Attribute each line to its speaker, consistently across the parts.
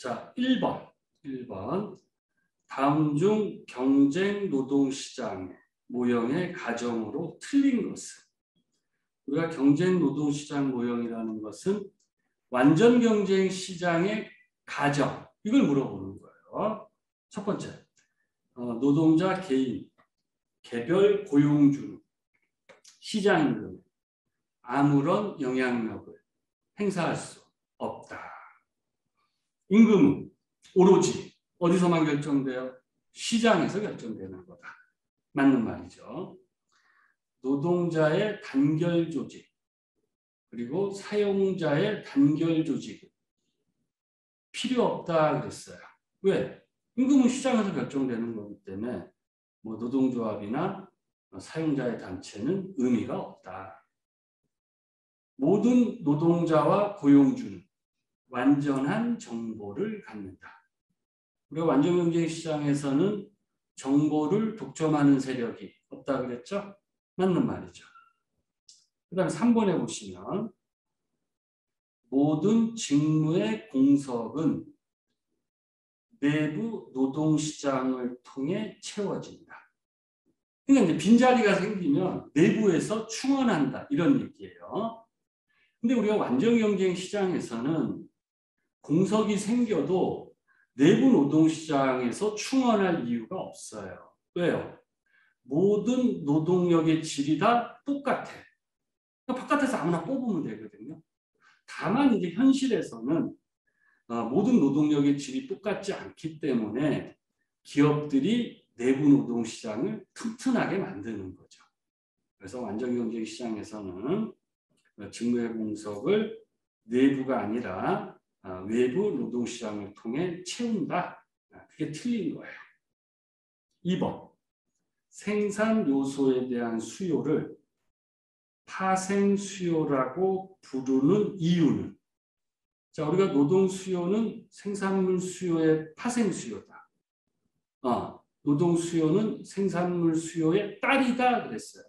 Speaker 1: 자, 1번. 다음 중 경쟁 노동시장 모형의 가정으로 틀린 것은? 우리가 경쟁 노동시장 모형이라는 것은 완전 경쟁 시장의 가정, 이걸 물어보는 거예요. 첫 번째, 노동자 개인, 개별 고용주, 시장임금, 아무런 영향력을 행사할 수 없다. 임금은 오로지 어디서만 결정돼요? 시장에서 결정되는 거다. 맞는 말이죠. 노동자의 단결 조직, 그리고 사용자의 단결 조직은 필요 없다 그랬어요. 왜? 임금은 시장에서 결정되는 거기 때문에 뭐 노동조합이나 사용자의 단체는 의미가 없다. 모든 노동자와 고용주는 완전한 정보를 갖는다. 우리가 완전 경쟁 시장에서는 정보를 독점하는 세력이 없다 그랬죠? 맞는 말이죠. 그 다음에 3번에 보시면 모든 직무의 공석은 내부 노동시장을 통해 채워진다. 그러니까 이제 빈자리가 생기면 내부에서 충원한다 이런 얘기예요. 근데 우리가 완전 경쟁 시장에서는 공석이 생겨도 내부 노동시장에서 충원할 이유가 없어요. 왜요? 모든 노동력의 질이 다 똑같아. 그러니까 바깥에서 아무나 뽑으면 되거든요. 다만 이제 현실에서는 모든 노동력의 질이 똑같지 않기 때문에 기업들이 내부 노동시장을 튼튼하게 만드는 거죠. 그래서 완전 경쟁 시장에서는 직무의 공석을 내부가 아니라 외부 노동시장을 통해 채운다. 그게 틀린 거예요. 2번. 생산 요소에 대한 수요를 파생 수요라고 부르는 이유는? 자, 우리가 노동 수요는 생산물 수요의 파생 수요다. 노동 수요는 생산물 수요의 딸이다 그랬어요.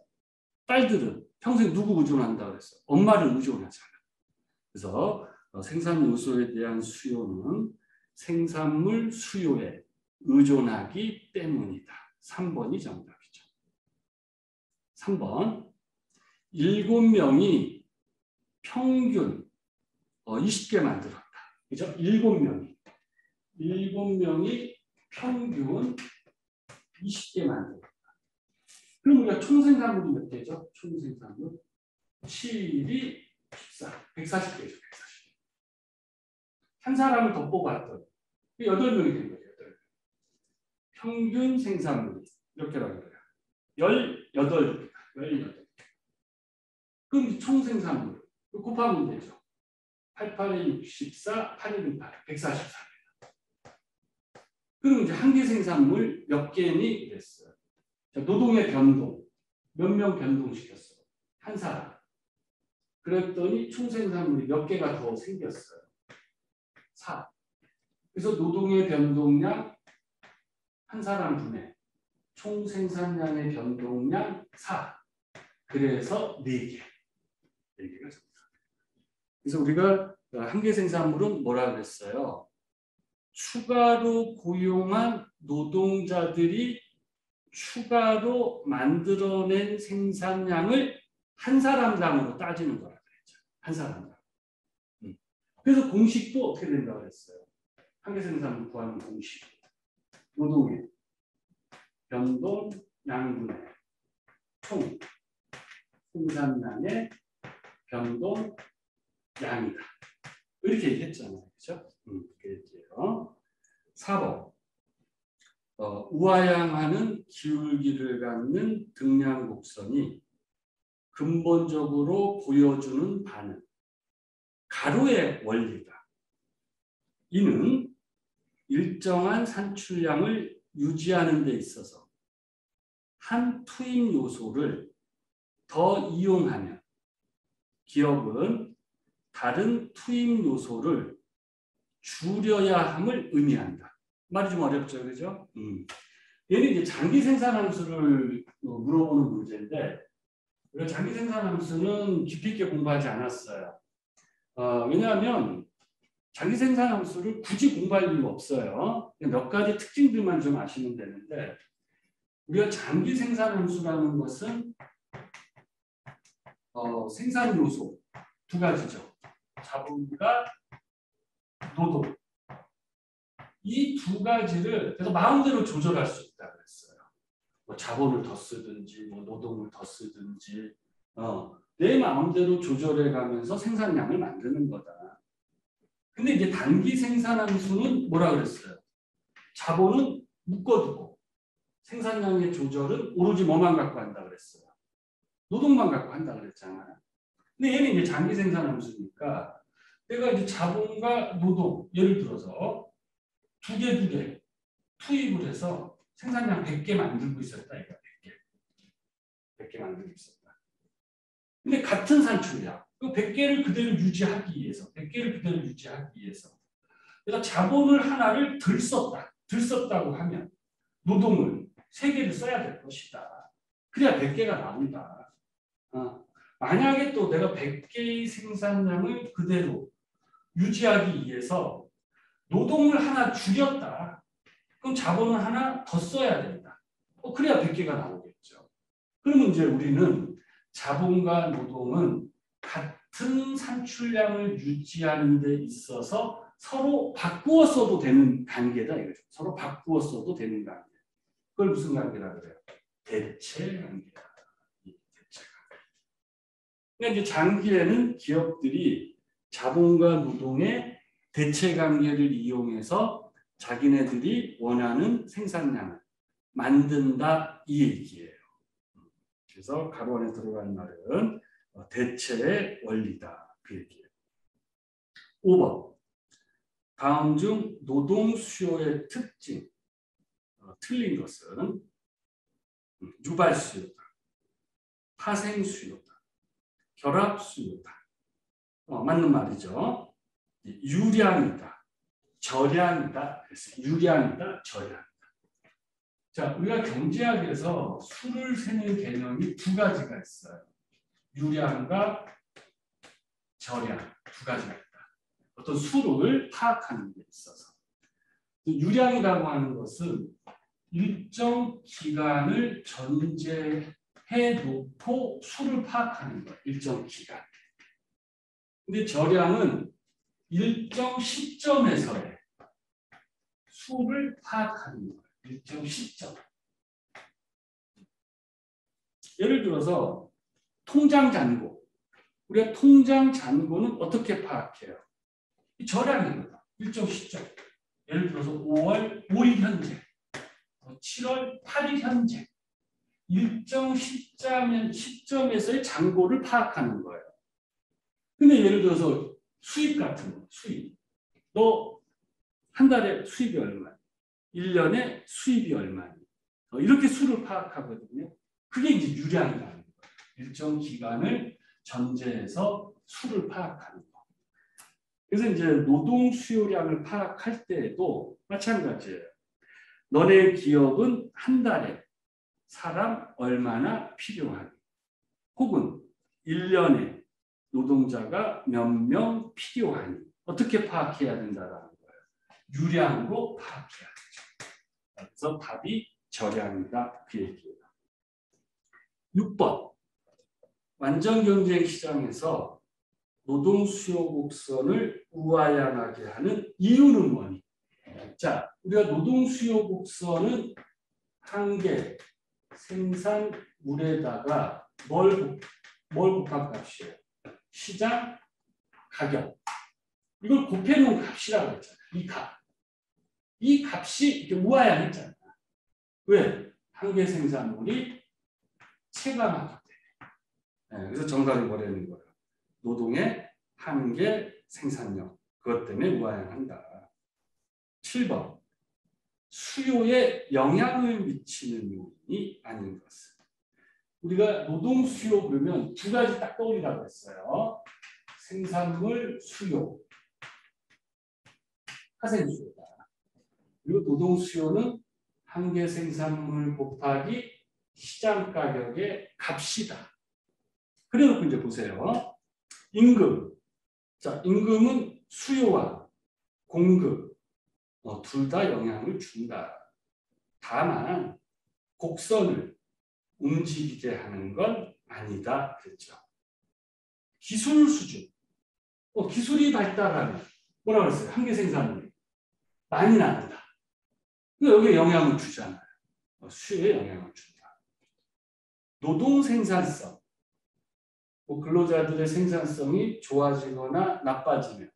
Speaker 1: 딸들은 평생 누구 의존한다 그랬어요? 엄마를 의존하잖아. 그래서 생산 요소에 대한 수요는 생산물 수요에 의존하기 때문이다. 3번이 정답이죠. 3번. 7명이 평균 20개 만들었다. 그죠? 7명이. 7명이 평균 20개 만들었다. 그럼 우리가 총생산물이 몇 개죠? 총생산물. 7이 14. 140개죠. 140개. 한 사람을 더 뽑았더니 8명이 된 거예요. 8명. 평균 생산물이 이렇게 나온 거예요. 18개. 18개. 그럼 총생산물. 곱하면 되죠. 88에 64, 8에 8, 144입니다. 그럼 이제 한 개 생산물 몇 개니 이랬어요. 자, 노동의 변동. 몇 명 변동시켰어요? 한 사람. 그랬더니 총생산물이 몇 개가 더 생겼어요. 4. 그래서 노동의 변동량 한 사람 분의 총생산량의 변동량 4. 그래서 4개. 4개가 정답. 그래서 우리가 한 개 생산물은 뭐라 그랬어요? 추가로 고용한 노동자들이 추가로 만들어낸 생산량을 한 사람당으로 따지는 거라 그랬죠. 한 사람당. 그래서 공식도 어떻게 된다고 그랬어요? 한 개 생산물 구하는 공식. 노동의 변동 양분의 총 생산량의 변동 양이다. 이렇게 얘기했잖아요. 그렇죠? 그렇게 얘기해요. 4번. 우하향하는 기울기를 갖는 등량 곡선이 근본적으로 보여주는 바는 가로의 원리다. 이는 일정한 산출량을 유지하는 데 있어서 한 투입 요소를 더 이용하면 기업은 다른 투입 요소를 줄여야 함을 의미한다. 말이 좀 어렵죠, 그죠? 얘는 이제 장기 생산 함수를 물어보는 문제인데, 우리가 장기 생산 함수는 깊이 있게 공부하지 않았어요. 왜냐하면 장기 생산 함수를 굳이 공부할 이유가 없어요. 몇 가지 특징들만 좀 아시면 되는데 우리가 장기 생산 함수라는 것은 생산 요소 두 가지죠. 자본과 노동. 이 두 가지를 그래서 마음대로 조절할 수 있다고 했어요. 뭐 자본을 더 쓰든지 뭐 노동을 더 쓰든지 내 마음대로 조절해 가면서 생산량을 만드는 거다. 근데 이제 단기 생산 함수는 뭐라 그랬어요? 자본은 묶어두고 생산량의 조절은 오로지 뭐만 갖고 한다 그랬어요? 노동만 갖고 한다 그랬잖아요. 근데 얘는 이제 장기 생산 함수니까 내가 이제 자본과 노동 예를 들어서 두 개 투입을 해서 생산량 100개 만들고 있었다. 이거 100개 만들고 있었다. 근데 같은 산출량 그 100개를 그대로 유지하기 위해서 내가 자본을 하나를 덜 썼다고 하면 노동을 3개를 써야 될 것이다. 그래야 100개가 나온다. 만약에 또 내가 100개의 생산량을 그대로 유지하기 위해서 노동을 하나 줄였다. 그럼 자본을 하나 더 써야 된다. 그래야 100개가 나오겠죠. 그러면 이제 우리는 자본과 노동은 같은 산출량을 유지하는 데 있어서 서로 바꾸어 써도 되는 관계다 이거죠. 서로 바꾸어 써도 되는 관계. 그걸 무슨 관계라 그래요? 대체 관계다. 대체 관계. 그러니까 이제 장기에는 기업들이 자본과 노동의 대체 관계를 이용해서 자기네들이 원하는 생산량을 만든다 이 얘기예요. 그래서 가로 안에 들어간 말은 대체의 원리다 그 얘기예요. 5번. 다음 중 노동 수요의 특징 틀린 것은 유발 수요다, 파생 수요다, 결합 수요다. 맞는 말이죠. 유량이다, 저량이다. 유량이다, 저량. 자, 우리가 경제학에서 수를 세는 개념이 두 가지가 있어요. 유량과 저량 두 가지가 있다. 어떤 수를 파악하는 데 있어서. 유량이라고 하는 것은 일정 기간을 전제해 놓고 수를 파악하는 거예요. 일정 기간. 근데 저량은 일정 시점에서의 수를 파악하는 거예요. 일정 시점. 예를 들어서 통장 잔고. 우리가 통장 잔고는 어떻게 파악해요? 저량입니다. 일정 시점. 예를 들어서 5월 5일 현재, 7월 8일 현재. 일정 시점에서의 잔고를 파악하는 거예요. 근데 예를 들어서 수입 같은 거, 수입. 너 한 달에 수입이 얼마야? 1년에 수입이 얼마야? 이렇게 수를 파악하거든요. 그게 이제 유량이라는 거예요. 일정 기간을 전제해서 수를 파악하는 거. 그래서 이제 노동 수요량을 파악할 때에도 마찬가지예요. 너네 기업은 한 달에 사람 얼마나 필요하니? 혹은 1년에 노동자가 몇 명 필요하니? 어떻게 파악해야 된다라는 거예요. 유량으로 파악해야 되죠. 그래서 답이 저량이다 그 얘기예요. 6번. 완전 경쟁 시장에서 노동 수요 곡선을 우아향하게 하는 이유는 뭐니? 자, 우리가 노동 수요 곡선은 한계 생산물에다가 뭘 곱합값이에요? 시장 가격. 이걸 곱해놓은 값이라고 했잖아요. 이 값. 이 값이 이렇게 우아향했잖아요. 왜? 한계 생산물이 체감하기 때문에. 그래서 정답이 뭐라는 거예요? 노동의 한계 생산력. 그것 때문에 우아향한다. 7번. 수요에 영향을 미치는 요인이 아닌 것은. 우리가 노동 수요 그러면 두 가지 딱 떠올리라고 했어요. 생산물 수요, 파생 수요다. 그리고 노동 수요는 한계 생산물 곱하기 시장 가격의 값이다. 그래놓고 이제 보세요. 임금. 자, 임금은 수요와 공급 둘 다 영향을 준다. 다만 곡선을 움직이게 하는 건 아니다 그랬죠. 기술 수준. 기술이 발달하면 뭐라고 그랬어요? 한계 생산물이 많이 나온다. 여기에 영향을 주잖아요. 수요에 영향을 준다. 노동 생산성. 근로자들의 생산성이 좋아지거나 나빠지면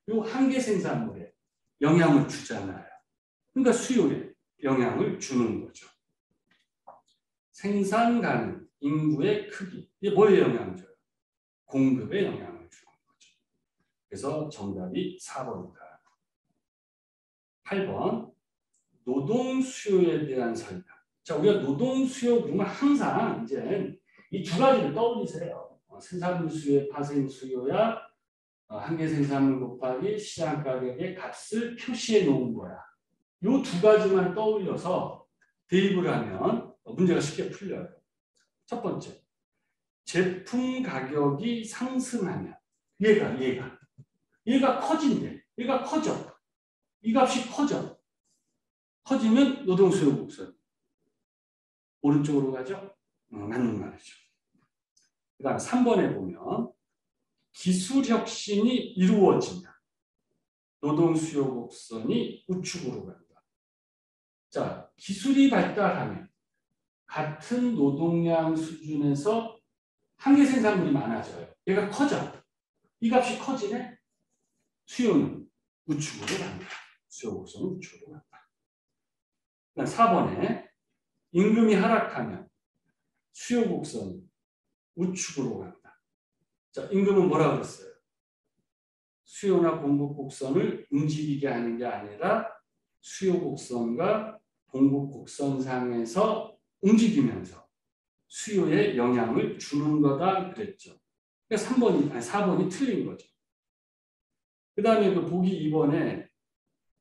Speaker 1: 이 한계 생산물에 영향을 주잖아요. 그러니까 수요에 영향을 주는 거죠. 생산 가능 인구의 크기. 이게 뭐에 영향을 줘요? 공급에 영향을 주는 거죠. 그래서 정답이 4번이다. 8번. 노동 수요에 대한 설명. 자, 우리가 노동 수요 그러면 항상 이제 이 두 가지를 떠올리세요. 생산물 수요의 파생 수요야 한계 생산물 곱하기 시장 가격의 값을 표시해 놓은 거야. 이 두 가지만 떠올려서 대입을 하면 문제가 쉽게 풀려요. 첫 번째, 제품 가격이 상승하면 얘가 커진대. 얘가 커져. 이 값이 커지면 노동 수요 곡선 오른쪽으로 가죠? 맞는 말이죠. 그 다음 3번에 보면 기술 혁신이 이루어지면 노동 수요 곡선이 우측으로 간다. 자, 기술이 발달하면 같은 노동량 수준에서 한계 생산물이 많아져요. 얘가 커져. 이 값이 커지네. 수요는 우측으로 간다. 수요 곡선은 우측으로 간다. 4번에 임금이 하락하면 수요 곡선이 우측으로 간다. 자, 임금은 뭐라고 그랬어요? 수요나 공급 곡선을 움직이게 하는 게 아니라 수요 곡선과 공급 곡선상에서 움직이면서 수요에 영향을 주는 거다 그랬죠. 그러니까 4번이 틀린 거죠. 그 다음에 그 보기 2번에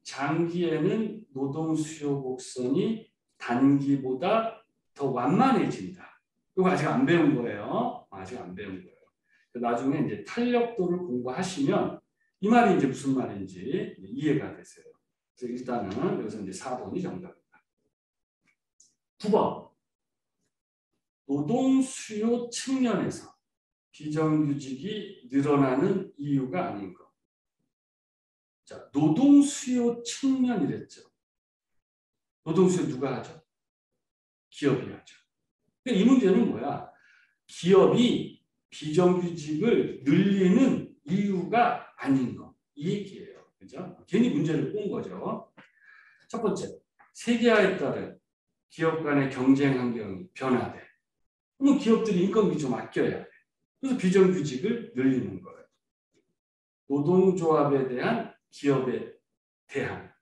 Speaker 1: 장기에는 노동 수요 곡선이 단기보다 더 완만해진다. 이거 아직 안 배운 거예요. 아직 안 배운 거예요. 나중에 이제 탄력도를 공부하시면 이 말이 이제 무슨 말인지 이해가 되세요. 그래서 일단은 여기서 이제 4번이 정답입니다. 9번. 노동 수요 측면에서 비정규직이 늘어나는 이유가 아닌 것. 자, 노동 수요 측면이랬죠. 노동 수요 누가 하죠? 기업이 하죠. 이 문제는 뭐야? 기업이 비정규직을 늘리는 이유가 아닌 것. 이 얘기예요. 그죠? 괜히 문제를 꾼 거죠. 첫 번째, 세계화에 따른 기업 간의 경쟁 환경이 변화돼. 그러면 기업들이 인건비 좀 아껴야 돼. 그래서 비정규직을 늘리는 거예요. 노동조합에 대한 기업에 대한.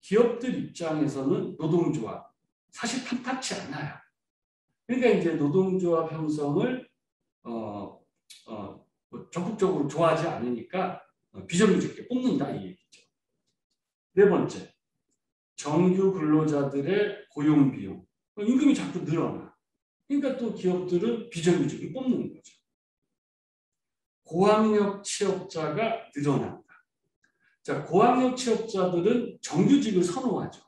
Speaker 1: 기업들 입장에서는 노동조합 사실 탐탁치 않아요. 그러니까 이제 노동조합 형성을 적극적으로 좋아하지 않으니까 비정규직에 뽑는다 이 얘기죠. 네 번째, 정규 근로자들의 고용 비용, 임금이 자꾸 늘어나. 그러니까 또 기업들은 비정규직을 뽑는 거죠. 고학력 취업자가 늘어난다. 자, 고학력 취업자들은 정규직을 선호하죠.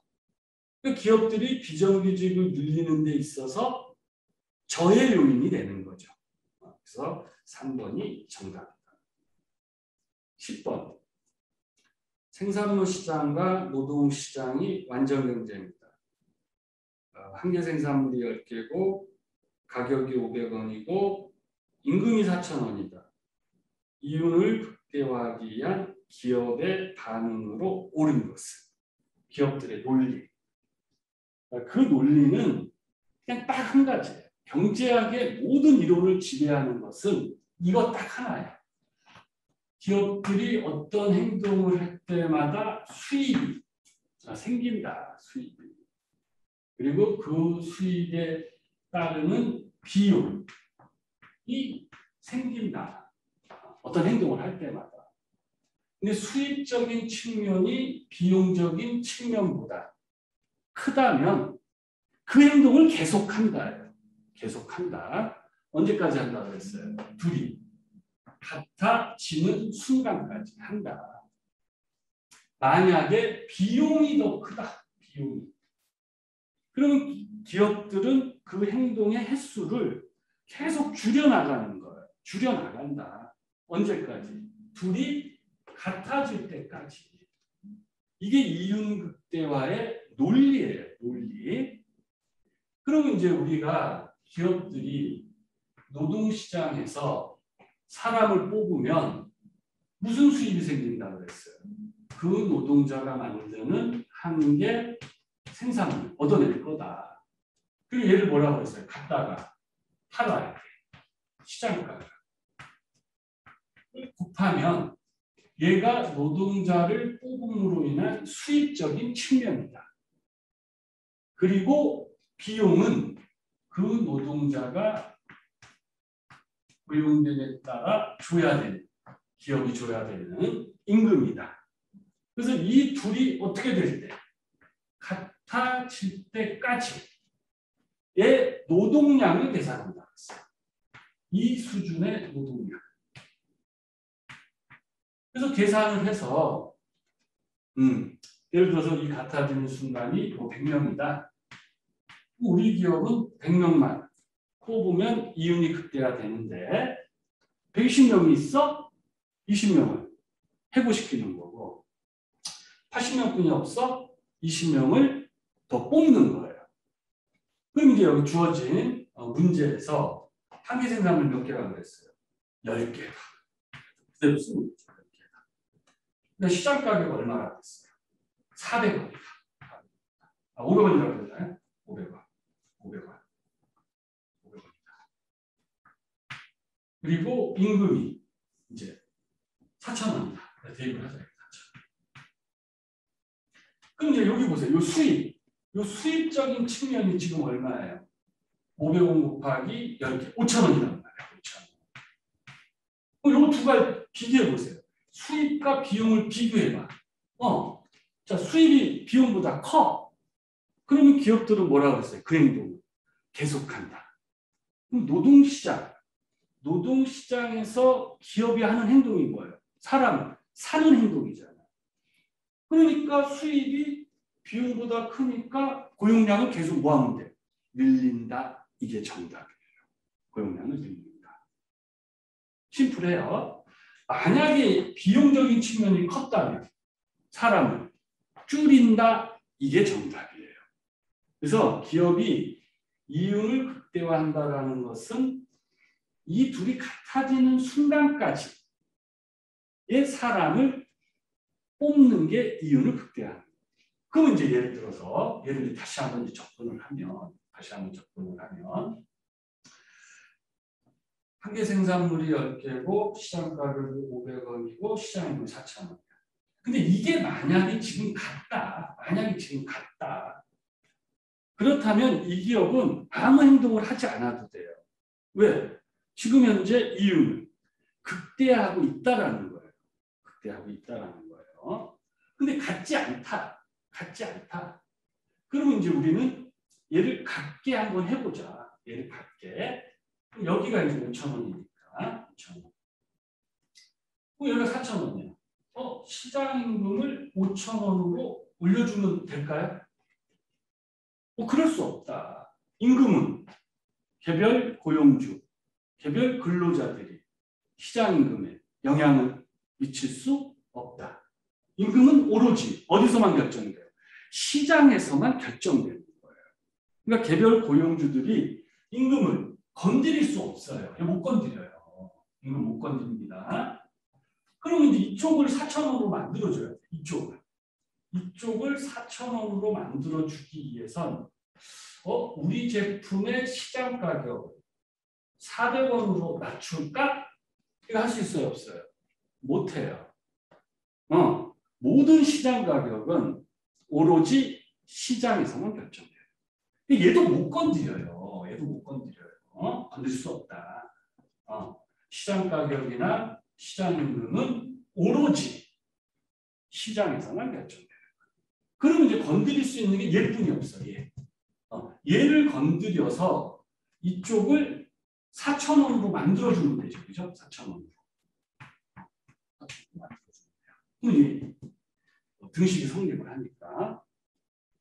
Speaker 1: 그러니까 기업들이 비정규직을 늘리는 데 있어서 저해 요인이 되는 거죠. 그래서 3번이 정답입니다. 10번. 생산물 시장과 노동 시장이 완전 경쟁입니다. 한계 생산물이 10개고 가격이 500원이고 임금이 4,000원이다. 이윤을 극대화하기 위한 기업의 반응으로 옳은 것은 기업들의 논리. 그 논리는 그냥 딱 한 가지예요. 경제학의 모든 이론을 지배하는 것은 이거 딱 하나예요. 기업들이 어떤 행동을 할 때마다 수익이 생긴다. 수익이. 그리고 그 수익에 따르는 비용이 생긴다. 어떤 행동을 할 때마다. 근데 수익적인 측면이 비용적인 측면보다 크다면 그 행동을 계속한다예요. 계속한다. 언제까지 한다고 그랬어요? 둘이 같아지는 순간까지 한다. 만약에 비용이 더 크다. 비용이. 그러면 기업들은 그 행동의 횟수를 계속 줄여나가는 거예요. 줄여나간다. 언제까지? 둘이 같아질 때까지. 이게 이윤극대화의 논리예요. 논리. 그러면 이제 우리가 기업들이 노동시장에서 사람을 뽑으면 무슨 수입이 생긴다고 그랬어요? 그 노동자가 만드는 한 개 생산을 얻어낼 거다. 그리고 얘를 뭐라고 했어요? 갖다가 팔아야 돼. 시장가가. 곱하면 얘가 노동자를 뽑음으로 인한 수입적인 측면이다. 그리고 비용은 그 노동자가 고용됨에 따라 줘야 되는, 기업이 줘야 되는 임금이다. 그래서 이 둘이 어떻게 될 때? 같아질 때까지의 노동량을 계산한다. 이 수준의 노동량. 그래서 계산을 해서 예를 들어서 이 같아지는 순간이 뭐 100명이다. 우리 기업은 100명만 뽑으면 이윤이 극대화되는데 120명이 있어? 20명을 해고시키는 거고 80명뿐이 없어? 20명을 더 뽑는 거예요. 그럼 이제 여기 주어진 문제에서 한계 생산을 몇 개라고 그랬어요? 10개다. 그대로 쓰는 거죠. 10개다. 근데 시장 가격 얼마라고 했어요? 400원이다. 500원이라고 그랬나요? 500원. 500원. 500원이다. 그리고 임금이 이제 4,000원이다. 대입을 하자. 4,000원. 그럼 이제 여기 보세요. 요 수입적인 측면이 지금 얼마예요? 500원 곱하기 10개. 5,000원이란 말이에요. 5,000원. 그럼 요 두 가지 비교해 보세요. 수입과 비용을 비교해봐. 자, 수입이 비용보다 커. 그러면 기업들은 뭐라고 했어요? 그 행동을 계속한다. 그럼 노동시장에서 기업이 하는 행동이 뭐예요? 사람을 사는 행동이잖아요. 그러니까 수입이 비용보다 크니까 고용량을 계속 뭐 하면 돼? 늘린다. 이게 정답이에요. 고용량을 늘린다. 심플해요. 만약에 비용적인 측면이 컸다면 사람을 줄인다. 이게 정답이에요. 그래서 기업이 이윤을 극대화한다라는 것은 이 둘이 같아지는 순간까지의 사람을 뽑는 게 이윤을 극대화하는 거예요. 그러면 이제 예를 들어서 다시 한번 접근을 하면 한계 생산물이 10개고 시장 가격이 500원이고 시장임금 4,000원. 근데 이게 만약에 지금 같다. 그렇다면 이 기업은 아무 행동을 하지 않아도 돼요. 왜? 지금 현재 이윤을 극대화하고 있다라는 거예요. 근데 같지 않다. 그러면 이제 우리는 얘를 같게 한번 해보자. 그럼 여기가 이제 5,000원이니까 5,000원. 그럼 여기가 4,000원이에요. 시장임금을 5,000원으로 올려주면 될까요? 그럴 수 없다. 임금은 개별 고용주, 개별 근로자들이 시장임금에 영향을 미칠 수 없다. 임금은 오로지 어디서만 결정돼요? 시장에서만 결정되는 거예요. 그러니까 개별 고용주들이 임금을 건드릴 수 없어요. 못 건드려요. 임금 못 건드립니다. 그러면 이제 이쪽을 4,000원으로 만들어줘야 돼요. 이쪽을 4,000원으로 만들어주기 위해선 우리 제품의 시장 가격을 400원으로 낮출까? 이거 할 수 있어요? 없어요? 못해요. 모든 시장 가격은 오로지 시장에서만 결정돼요. 얘도 못 건드려요. 건들 수 없다. 시장 가격이나 시장임금은 오로지 시장에서만 결정돼요. 그러면 이제 건드릴 수 있는 게 얘뿐이 없어. 얘를 건드려서 이쪽을 4,000원으로 만들어주면 되죠. 그죠? 4,000원으로. 그럼 등식이 성립을 하니까.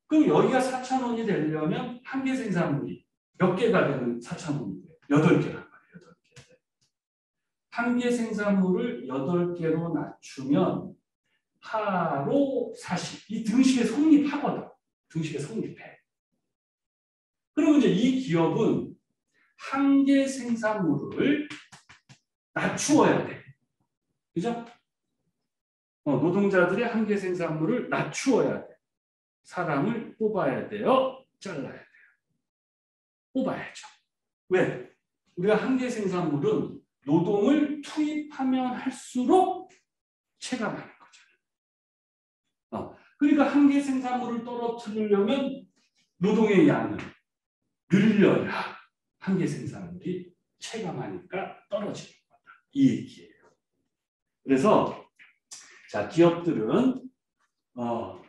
Speaker 1: 그럼 여기가 4,000원이 되려면 한 개 생산물이 몇 개가 되는 4,000원이 돼요? 8개란 말이에요. 8개. 한 개 생산물을 8개로 낮추면 8, 5, 40. 이 등식에 성립하거든. 등식에 성립해. 그러면 이제 이 기업은 한 개 생산물을 낮추어야 돼. 그죠? 노동자들의 한 개 생산물을 낮추어야 돼. 사람을 뽑아야 돼요? 잘라야 돼요? 뽑아야죠. 왜? 우리가 한 개 생산물은 노동을 투입하면 할수록 체감하는 거잖아요. 그러니까 한 개 생산물을 떨어뜨리려면 노동의 양을 늘려야 한 개 생산물이 체감하니까 떨어지는 거다. 이 얘기예요. 그래서 자, 기업들은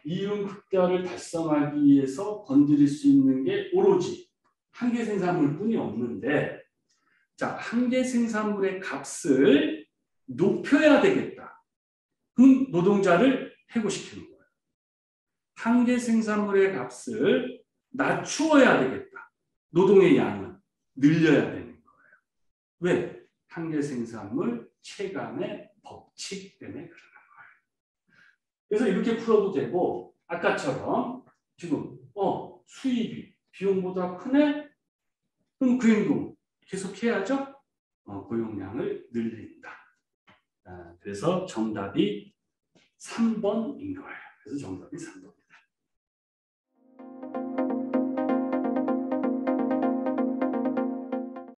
Speaker 1: 이윤 극대화를 달성하기 위해서 건드릴 수 있는 게 오로지 한 개 생산물뿐이 없는데, 자, 한 개 생산물의 값을 높여야 되겠다. 그럼 노동자를 해고시키는 거예요. 한 개 생산물의 값을 낮추어야 되겠다. 노동의 양은 늘려야 되는 거예요. 왜? 한 개 생산물 체감의 법칙 때문에 그러는 거예요. 그래서 이렇게 풀어도 되고, 아까처럼 지금 수입이 비용보다 크네? 그럼 그 행동 계속 해야죠? 고용량을 늘린다. 그래서 정답이 3번인 거예요. 그래서 정답이 3번.